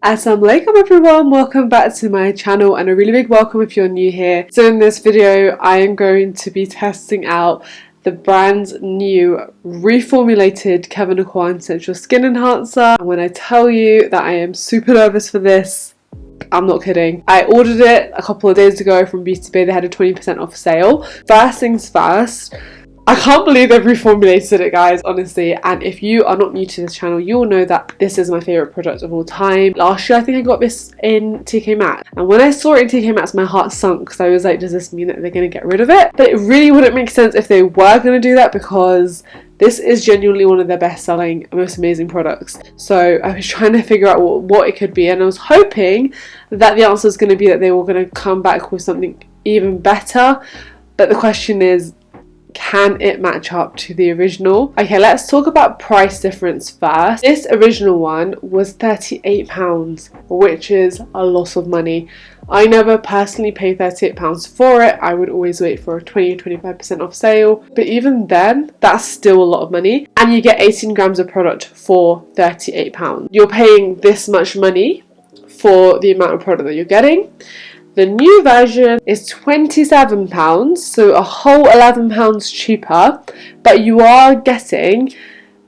Assalamu alaikum everyone, welcome back to my channel and a really big welcome if you're new here. So in this video I am going to be testing out the brand new reformulated Kevyn Aucoin Sensual Skin Enhancer, and when I tell you that I am super nervous for this, I'm not kidding. I ordered it a couple of days ago from Beauty Bay. They had a 20% off sale. First things first, I can't believe they've reformulated it, guys, honestly. And if you are not new to this channel, you'll know that this is my favourite product of all time. Last year I think I got this in TK Maxx, and when I saw it in TK Maxx my heart sunk because I was like, does this mean that they're going to get rid of it? But it really wouldn't make sense if they were going to do that, because this is genuinely one of their best selling, most amazing products. So I was trying to figure out what it could be, and I was hoping that the answer was going to be that they were going to come back with something even better. But the question is, can it match up to the original? Okay, let's talk about price difference first. This original one was £38, which is a lot of money. I never personally pay £38 for it. I would always wait for a 20-25% off sale, but even then that's still a lot of money, and you get 18 grams of product for £38. You're paying this much money for the amount of product that you're getting. The new version is £27, so a whole £11 cheaper, but you are getting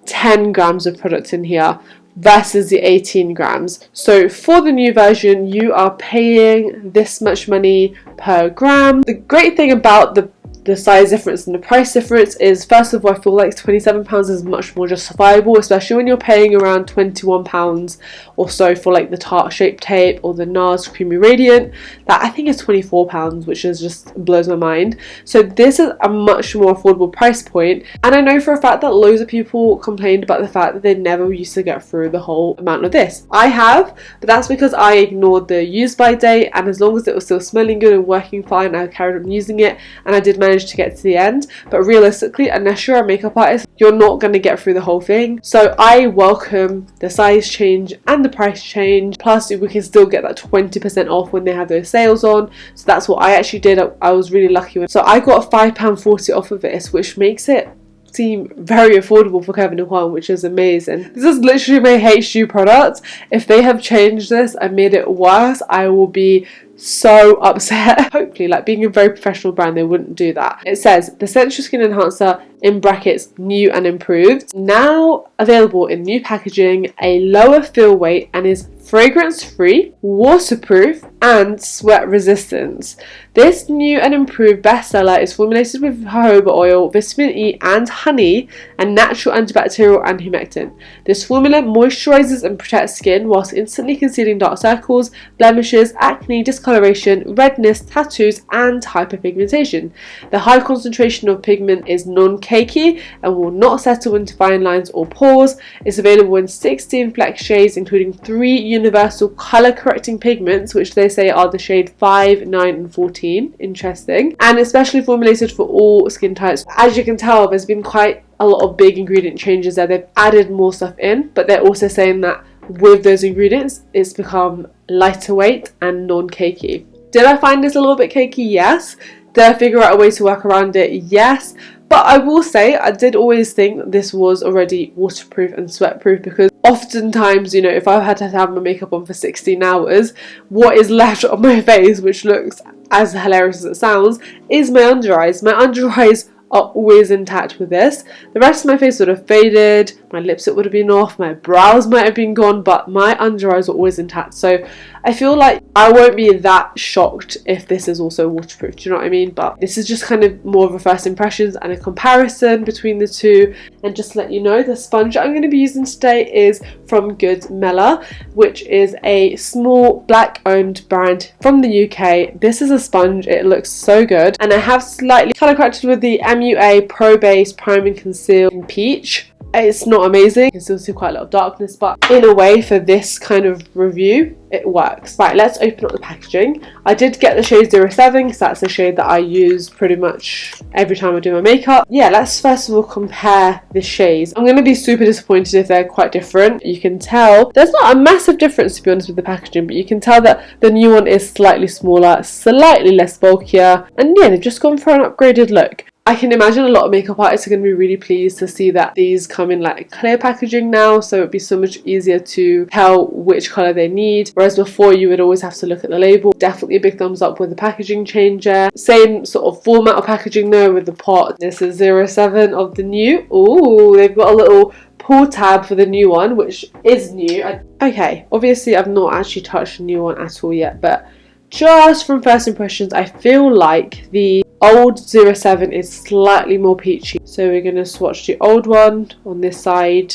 10 grams of product in here versus the 18 grams. So for the new version, you are paying this much money per gram. The great thing about the size difference and the price difference is, first of all, I feel like £27 is much more justifiable, especially when you're paying around £21 or so for like the Tarte Shape Tape or the NARS Creamy Radiant. That I think is £24, which is just blows my mind. So this is a much more affordable price point, and I know for a fact that loads of people complained about the fact that they never used to get through the whole amount of this. I have, but that's because I ignored the use by date, and as long as it was still smelling good and working fine, I carried on using it, and I did manage to get to the end. But realistically, unless you're a makeup artist, you're not going to get through the whole thing. So I welcome the size change and the price change, plus we can still get that 20% off when they have those sales on. So that's what I actually did. I was really lucky with. So I got £5.40 off of this, which makes it seem very affordable for Kevyn Aucoin, which is amazing. This is literally my HU product. If they have changed this and made it worse, I will be so upset. Hopefully, like being a very professional brand, they wouldn't do that. It says the Sensual Skin Enhancer, in brackets, new and improved, now available in new packaging, a lower feel weight, and is fragrance free, waterproof, and sweat resistant. This new and improved bestseller is formulated with jojoba oil, vitamin E, and honey, and natural antibacterial and humectant. This formula moisturizes and protects skin whilst instantly concealing dark circles, blemishes, acne, discoloration, redness, tattoos, and hyperpigmentation. The high concentration of pigment is non-cakey and will not settle into fine lines or pores. It's available in 16 flex shades, including 3 universal color correcting pigments, which they say are the shade 5, 9, and 14. Interesting. And especially formulated for all skin types. As you can tell, there's been quite a lot of big ingredient changes there. They've added more stuff in, but they're also saying that with those ingredients, it's become lighter weight and non-cakey. Did I find this a little bit cakey? Yes. Did I figure out a way to work around it? Yes. But I will say, I did always think this was already waterproof and sweatproof, because oftentimes, you know, if I've had to have my makeup on for 16 hours, what is left on my face, which looks as hilarious as it sounds, is my under eyes. My under eyes are always intact with this. The rest of my face would have faded, my lipstick would have been off, my brows might have been gone, but my under eyes are always intact. So I feel like I won't be that shocked if this is also waterproof, do you know what I mean? But this is just kind of more of a first impressions and a comparison between the two. And just to let you know, the sponge I'm going to be using today is from Good Mela, which is a small black owned brand from the UK. This is a sponge, it looks so good, and I have slightly colour corrected with the MUA Pro Base Prime and Conceal in Peach. It's not amazing, you can still see quite a lot of darkness, but in a way for this kind of review it works. Right, let's open up the packaging. I did get the shade 07 because that's the shade that I use pretty much every time I do my makeup. Yeah, let's first of all compare the shades. I'm going to be super disappointed if they're quite different. You can tell there's not a massive difference, to be honest, with the packaging, but you can tell that the new one is slightly smaller, slightly less bulkier, and yeah, they've just gone for an upgraded look. I can imagine a lot of makeup artists are going to be really pleased to see that these come in like clear packaging now, so it'd be so much easier to tell which colour they need, whereas before you would always have to look at the label. Definitely a big thumbs up with the packaging changer. Same sort of format of packaging though with the pot. This is 07 of the new. Ooh, they've got a little pull tab for the new one, which is new. Okay, obviously I've not actually touched the new one at all yet, but just from first impressions, I feel like the old 07 is slightly more peachy. So we're going to swatch the old one on this side,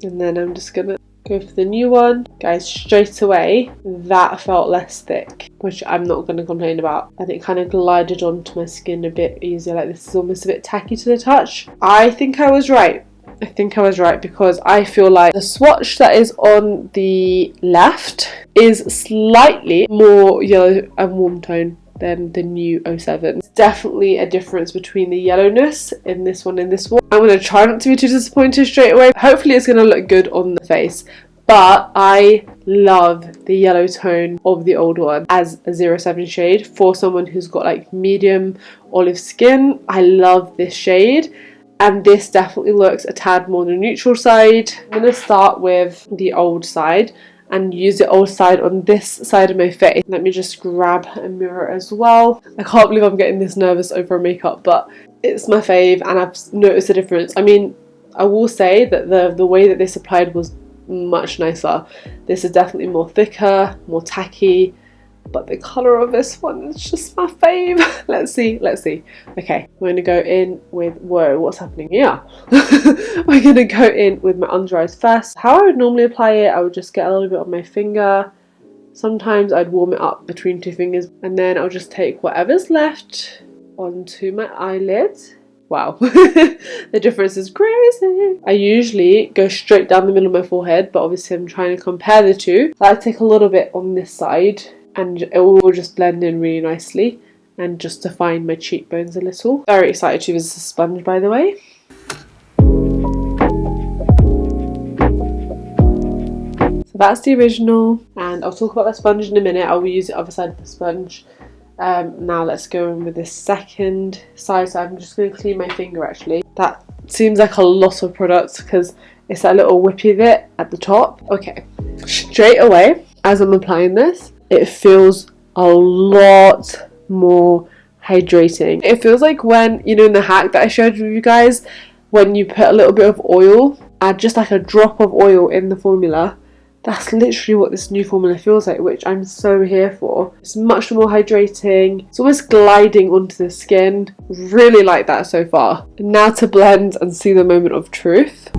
and then I'm just going to go for the new one. Guys, straight away, that felt less thick, which I'm not going to complain about. And it kind of glided onto my skin a bit easier. Like, this is almost a bit tacky to the touch. I think I was right. I think I was right, because I feel like the swatch that is on the left is slightly more yellow and warm tone than the new 07. It's definitely a difference between the yellowness in this one and this one. I'm going to try not to be too disappointed straight away. Hopefully it's going to look good on the face. But I love the yellow tone of the old one as a 07 shade. For someone who's got like medium olive skin, I love this shade. And this definitely looks a tad more on the neutral side. I'm going to start with the old side and use the old side on this side of my face. Let me just grab a mirror as well. I can't believe I'm getting this nervous over makeup, but it's my fave and I've noticed a difference. I mean, I will say that the way that this applied was much nicer. This is definitely more thicker, more tacky. But the colour of this one is just my fave. Let's see. Okay, we're going to go in with, whoa, what's happening here? We're going to go in with my under eyes first. How I would normally apply it, I would just get a little bit on my finger. Sometimes I'd warm it up between two fingers, and then I'll just take whatever's left onto my eyelid. Wow, the difference is crazy. I usually go straight down the middle of my forehead, but obviously I'm trying to compare the two. So I take a little bit on this side, and it will just blend in really nicely and just define my cheekbones a little. Very excited to use this sponge, by the way. So that's the original, and I'll talk about the sponge in a minute. I will use the other side of the sponge. Now let's go in with the second side. So I'm just going to clean my finger actually. That seems like a lot of product because it's that little whippy bit at the top. Okay, straight away as I'm applying this, it feels a lot more hydrating. It feels like when, you know, in the hack that I showed with you guys, when you put a little bit of oil, add just like a drop of oil in the formula. That's literally what this new formula feels like, which I'm so here for. It's much more hydrating. It's almost gliding onto the skin. Really like that so far. And now to blend and see the moment of truth.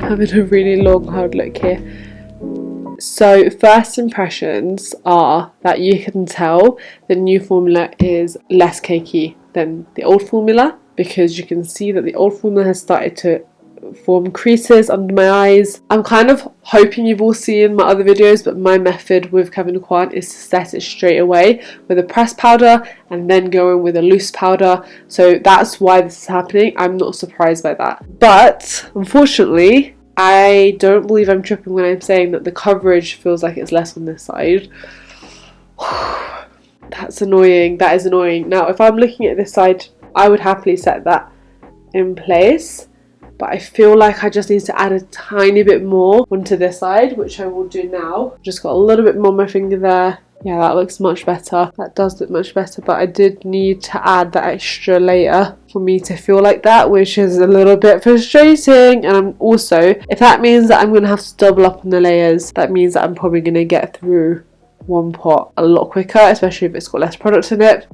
Having a really long hard look here. So first impressions are that you can tell the new formula is less cakey than the old formula, because you can see that the old formula has started to form creases under my eyes. I'm kind of hoping you've all seen my other videos, but my method with Kevyn Aucoin is to set it straight away with a pressed powder and then go in with a loose powder. So that's why this is happening. I'm not surprised by that. But unfortunately, I don't believe I'm tripping when I'm saying that the coverage feels like it's less on this side. That's annoying. That is annoying. Now, if I'm looking at this side, I would happily set that in place. But I feel like I just need to add a tiny bit more onto this side, which I will do now. Just got a little bit more on my finger there. Yeah, that looks much better. That does look much better, but I did need to add that extra layer for me to feel like that, which is a little bit frustrating. And I'm also, if that means that I'm going to have to double up on the layers, that means that I'm probably going to get through one pot a lot quicker, especially if it's got less product in it.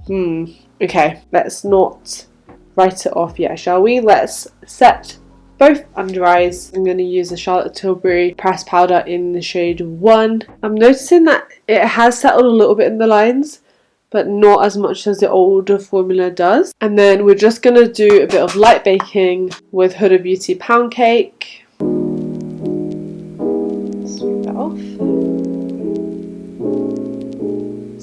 Okay, let's not write it off yet, shall we? Let's set both under eyes. I'm going to use the Charlotte Tilbury pressed powder in the shade 1. I'm noticing that it has settled a little bit in the lines, but not as much as the older formula does. And then we're just going to do a bit of light baking with Huda Beauty Pound Cake. Sweep that off.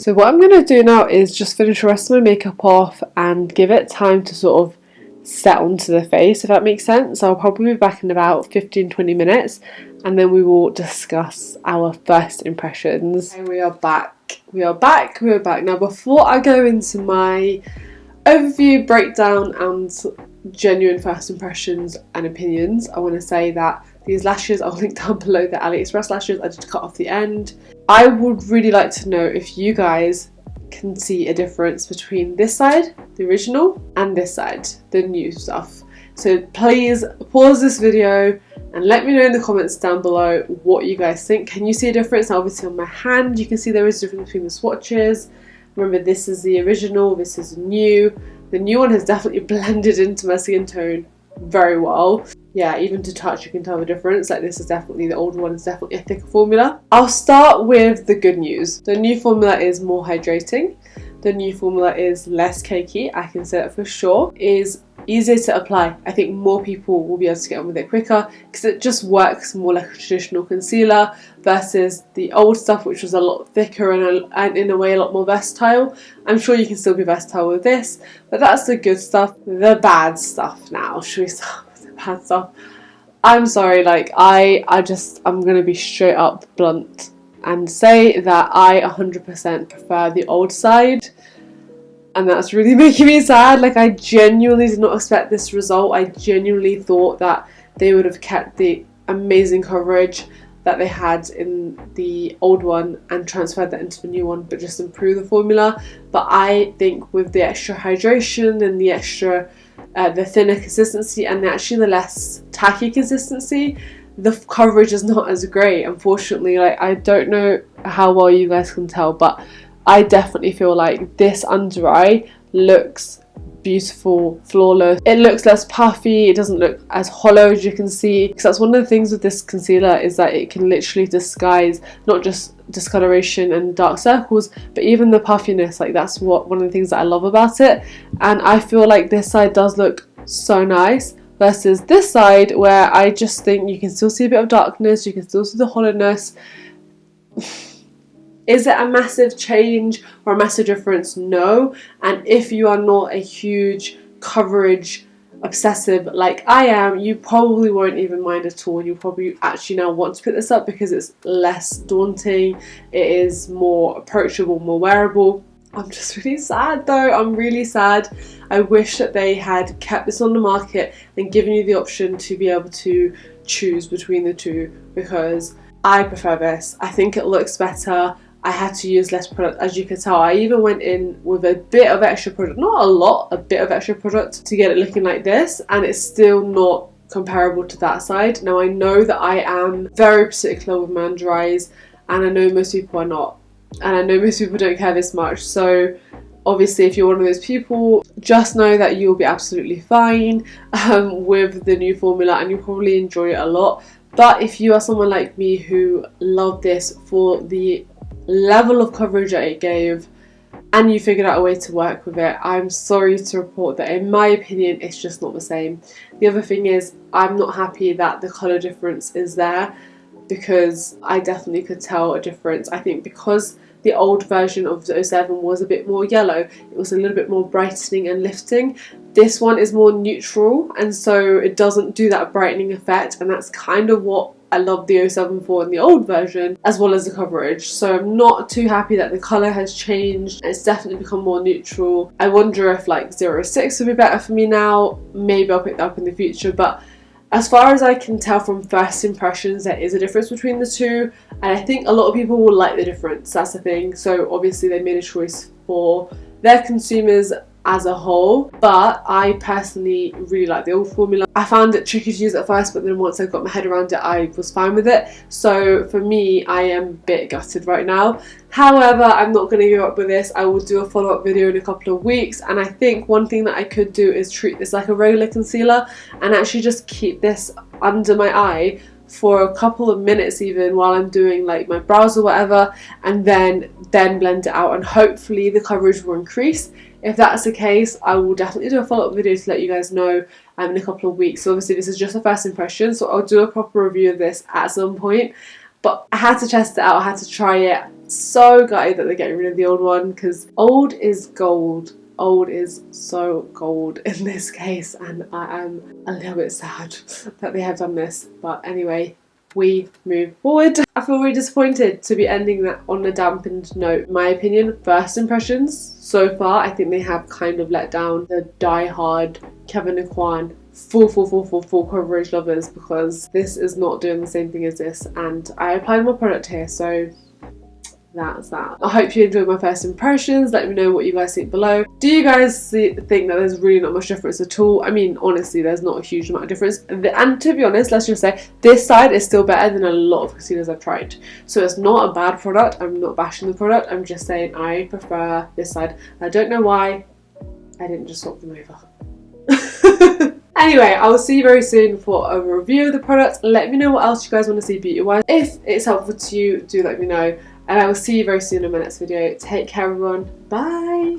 So what I'm going to do now is just finish the rest of my makeup off and give it time to sort of set onto the face, if that makes sense. I'll probably be back in about 15-20 minutes and then we will discuss our first impressions. Okay, we are back. Now before I go into my Overview, breakdown and genuine first impressions and opinions. I want to say that these lashes, I'll link down below, the AliExpress lashes. I just cut off the end. I would really like to know if you guys can see a difference between this side, the original, and this side, the new stuff. So please pause this video and let me know in the comments down below what you guys think. Can you see a difference? Now, obviously on my hand you can see there is a difference between the swatches. Remember, this is the original, this is new. The new one has definitely blended into my skin tone very well. Yeah, even to touch you can tell the difference. Like, this is definitely, the old one is definitely a thicker formula. I'll start with the good news. The new formula is more hydrating. The new formula is less cakey, I can say that for sure. Is easier to apply. I think more people will be able to get on with it quicker because it just works more like a traditional concealer versus the old stuff, which was a lot thicker and in a way a lot more versatile. I'm sure you can still be versatile with this, but that's the good stuff. The bad stuff now. Should we start with the bad stuff? I'm sorry, like I'm gonna be straight up blunt and say that I 100% prefer the old side. And that's really making me sad. Like, I genuinely did not expect this result. I genuinely thought that they would have kept the amazing coverage that they had in the old one and transferred that into the new one, but just improved the formula. But I think with the extra hydration and the extra, the thinner consistency and actually the less tacky consistency, the coverage is not as great, unfortunately. Like, I don't know how well you guys can tell, but I definitely feel like this under eye looks beautiful, flawless. It looks less puffy, it doesn't look as hollow as you can see. Because that's one of the things with this concealer, is that it can literally disguise not just discoloration and dark circles, but even the puffiness. Like, that's one of the things that I love about it. And I feel like this side does look so nice versus this side, where I just think you can still see a bit of darkness, you can still see the hollowness. Is it a massive change or a massive difference? No. And if you are not a huge coverage obsessive like I am, you probably won't even mind at all. You'll probably actually now want to pick this up because it's less daunting, it is more approachable, more wearable. I'm just really sad though. I'm really sad. I wish that they had kept this on the market and given you the option to be able to choose between the two, because I prefer this. I think it looks better. I had to use less product, as you can tell. I even went in with a bit of extra product, not a lot, a bit of extra product to get it looking like this, and it's still not comparable to that side. Now, I know that I am very particular with my under eyes, and I know most people are not, and I know most people don't care this much. So obviously, if you're one of those people, just know that you'll be absolutely fine with the new formula, and you'll probably enjoy it a lot. But if you are someone like me who loved this for the level of coverage that it gave, and you figured out a way to work with it, I'm sorry to report that in my opinion it's just not the same. The other thing is, I'm not happy that the colour difference is there, because I definitely could tell a difference. I think because the old version of the 07 was a bit more yellow, it was a little bit more brightening and lifting. This one is more neutral, and so it doesn't do that brightening effect, and that's kind of what I love the 07 for in the old version, as well as the coverage. So I'm not too happy that the colour has changed. It's definitely become more neutral. I wonder if like 06 would be better for me now. Maybe I'll pick that up in the future, but as far as I can tell from first impressions, there is a difference between the two, and I think a lot of people will like the difference. That's the thing. So obviously they made a choice for their consumers as a whole, but I personally really like the old formula. I found it tricky to use at first, but then once I got my head around it, I was fine with it. So for me, I am a bit gutted right now. However, I'm not going to give up with this. I will do a follow-up video in a couple of weeks, and I think one thing that I could do is treat this like a regular concealer and actually just keep this under my eye for a couple of minutes even while I'm doing like my brows or whatever, and then blend it out, and hopefully the coverage will increase. If that's the case, I will definitely do a follow-up video to let you guys know in a couple of weeks. So obviously this is just a first impression, so I'll do a proper review of this at some point. But I had to test it out, I had to try it. So gutted that they're getting rid of the old one, because old is gold. Old is so gold in this case, and I am a little bit sad that they have done this. But anyway, we move forward. I feel really disappointed to be ending that on a dampened note. In my opinion, first impressions so far, I think they have kind of let down the die-hard Kevyn Aucoin full coverage lovers, because this is not doing the same thing as this, and I applied more product here, so that's that. I hope you enjoyed my first impressions. Let me know what you guys think below. Do you guys think that there's really not much difference at all? I mean, honestly, there's not a huge amount of difference. And to be honest, let's just say this side is still better than a lot of concealers I've tried. So it's not a bad product. I'm not bashing the product. I'm just saying I prefer this side. I don't know why I didn't just swap them over. Anyway, I will see you very soon for a review of the product. Let me know what else you guys want to see beauty-wise. If it's helpful to you, do let me know. And I will see you very soon in my next video. Take care, everyone. Bye.